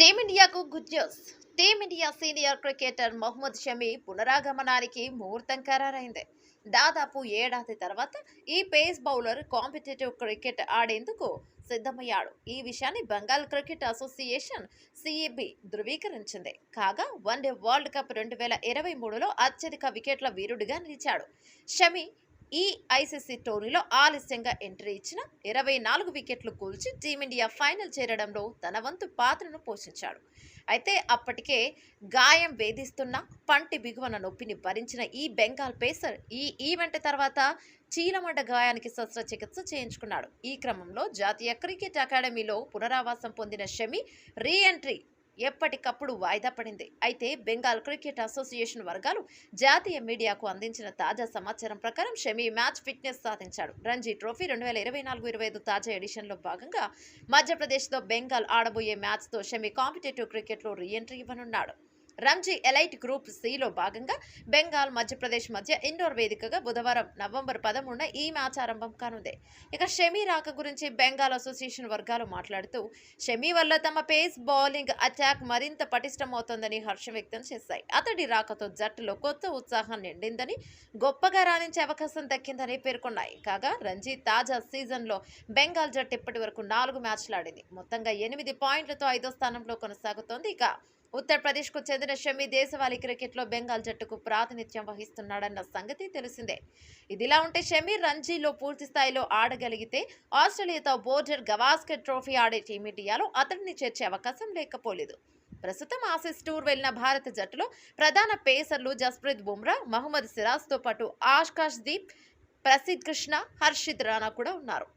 టీమిండియాకు good news. Team India senior cricketer Mohammed Shami పునరాగమనానికి ముహూర్తం ఖరారైంది. దాదాపు ఏడాది తర్వాత ఈ పేస్ బౌలర్ కాంపిటేటివ్ క్రికెట్ ఆడేందుకు సిద్ధమయ్యాడు. ఈ విషయాన్ని బెంగాల్ క్రికెట్ అసోసియేషన్ సిఈబి ధృవీకరించింది. కాగా వన్డే వరల్డ్ కప్ 2023లో అత్యధిక వికెట్ల వీరుడిగా నిలిచాడు. షమి ఈ ఐసీసీ టోర్నీలో ఆలస్యంగా ఎంట్రీ ఇచ్చిన 24 వికెట్లు కూల్చి టీమిండియా ఫైనల్ చేరడంలో తన వంతు పాత్రను పోషించాడు. అయితే అప్పటికే గాయం వేధిస్తున్న పంటి బిగువన నొప్పిని భరించిన ఈ బెంగాల్ పేసర్ ఈ ఈవెంట్ తర్వాత చీలమండ గాయానికి శస్త్రచికిత్స చేయించుకున్నాడు. ఈ క్రమంలో జాతీయ క్రికెట్ అకాడమీలో పునరావాసం పొందిన షమి రీ ఎంట్రీ ఎప్పటికప్పుడు వాయిదా పడింది. అయితే బెంగాల్ క్రికెట్ అసోసియేషన్ వర్గాలు జాతీయ మీడియాకు అందించిన తాజా సమాచారం ప్రకారం షమి మ్యాచ్ ఫిట్నెస్ సాధించాడు. రంజీ ట్రోఫీ 2024-25 తాజా ఎడిషన్లో భాగంగా మధ్యప్రదేశ్తో బెంగాల్ ఆడబోయే మ్యాచ్తో షమి కాంపిటేటివ్ క్రికెట్లో రీ ఎంట్రీ ఇవ్వనున్నాడు. రంజీ ఎలైట్ గ్రూప్ సిలో భాగంగా బెంగాల్ మధ్యప్రదేశ్ మధ్య ఇండోర్ వేదికగా బుధవారం నవంబర్ 13న ఈ మ్యాచ్ ఆరంభం కానుంది. ఇక షమి రాక గురించి బెంగాల్ అసోసియేషన్ వర్గాలు మాట్లాడుతూ షమి వల్ల తమ పేస్ బౌలింగ్ అటాక్ మరింత పటిష్టమవుతోందని హర్షం వ్యక్తం చేశాయి. అతడి రాకతో జట్టులో కొత్త ఉత్సాహం నిండిందని, గొప్పగా రాణించే అవకాశం దక్కిందని పేర్కొన్నాయి. కాగా రంజీ తాజా సీజన్లో బెంగాల్ జట్టు ఇప్పటి వరకు 4 మ్యాచ్లు ఆడింది. మొత్తంగా 8 పాయింట్లతో 5వ స్థానంలో కొనసాగుతోంది. ఇక ఉత్తరప్రదేశ్కు చెందిన షమి దేశవాళీ క్రికెట్లో బెంగాల్ జట్టుకు ప్రాతినిధ్యం వహిస్తున్నాడన్న సంగతి తెలిసిందే. ఇదిలా ఉంటే షమి రంజీలో పూర్తి స్థాయిలో ఆడగలిగితే ఆస్ట్రేలియాతో బోర్డర్ గవాస్కర్ ట్రోఫీ ఆడే టీమిండియాలో అతడిని చేర్చే అవకాశం లేకపోలేదు. ప్రస్తుతం ఆసీస్ టూర్ వెళ్లిన భారత జట్టులో ప్రధాన పేసర్లు జస్ప్రీత్ బుమ్రా, మహమ్మద్ సిరాజ్తో పాటు ఆకాశ్ దీప్, ప్రసిద్ధ్ కృష్ణ, హర్షిత్ రాణా కూడా ఉన్నారు.